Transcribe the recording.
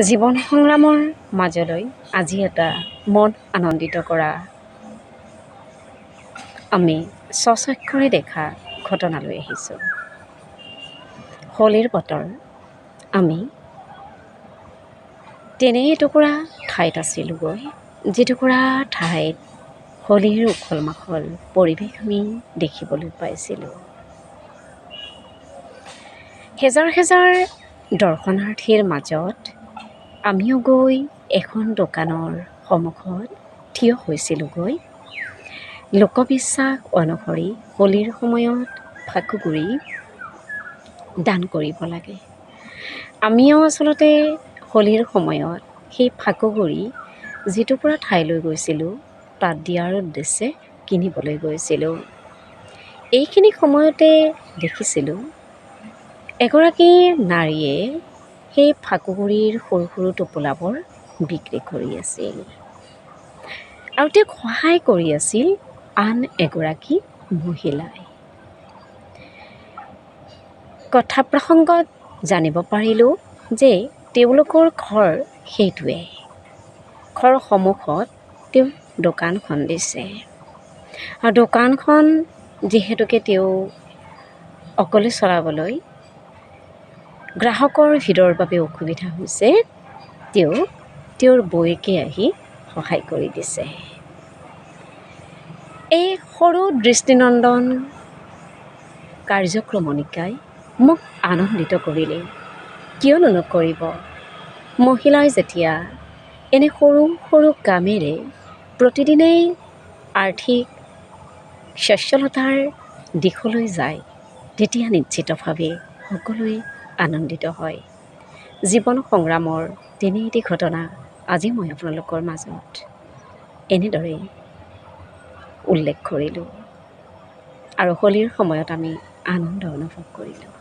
জীৱন সংগ্ৰামৰ মাজলৈ আজি এটা মন আনন্দিত কৰা আমি স্বচক্ষুৰে দেখা ঘটনা লৈ আহিছোঁ। হোলীৰ বতৰ আমি তেনে এটুকুৰা ঠাইত আছিলোঁগৈ, যিটুকুৰা ঠাইত হোলীৰ উখল মাখল পৰিৱেশ আমি দেখিবলৈ পাইছিলোঁ। হেজাৰ হেজাৰ দৰ্শনাৰ্থীৰ মাজত আমিও গৈ এখন দোকানৰ সন্মুখত থিয় হৈছিলোঁগৈ। লোকবিশ্বাস অনুসৰি হোলীৰ সময়ত ফাকুগুড়ি দান কৰিব লাগে। আমিও আচলতে হোলীৰ সময়ত সেই ফাকুগুড়ি যিটুকুৰা ঠাইলৈ গৈছিলোঁ তাত দিয়াৰ উদ্দেশ্যে কিনিবলৈ গৈছিলোঁ। এইখিনি সময়তে দেখিছিলোঁ এগৰাকী নাৰীয়ে সেই ফাকুগুড়িৰ সৰু সৰু টোপোলাবোৰ বিক্ৰী কৰি আছিল আৰু তেওঁক সহায় কৰি আছিল আন এগৰাকী মহিলাই। কথা প্ৰসংগত জানিব পাৰিলোঁ যে তেওঁলোকৰ ঘৰ সেইটোৱে, ঘৰৰ সন্মুখত তেওঁ দোকানখন দিছে আৰু দোকানখন যিহেতুকে তেওঁ অকলে চলাবলৈ গ্ৰাহকৰ ভিৰৰ বাবে অসুবিধা হৈছে, তেওঁৰ বৌয়েকে আহি সহায় কৰি দিছে। এই সৰু দৃষ্টিনন্দন কাৰ্যক্ৰমণিকাই মোক আনন্দিত কৰিলে। কিয়নো নকৰিব? মহিলাই যেতিয়া এনে সৰু সৰু কামেৰে প্ৰতিদিনেই আৰ্থিক সচ্ছলতাৰ দিশলৈ যায়, তেতিয়া নিশ্চিতভাৱে সকলোৱে আনন্দিত হয়। জীৱন সংগ্ৰামৰ তেনে এটি ঘটনা আজি মই আপোনালোকৰ মাজত এনেদৰে উল্লেখ কৰিলোঁ আৰু হোলীৰ সময়ত আমি আনন্দ অনুভৱ কৰিলোঁ।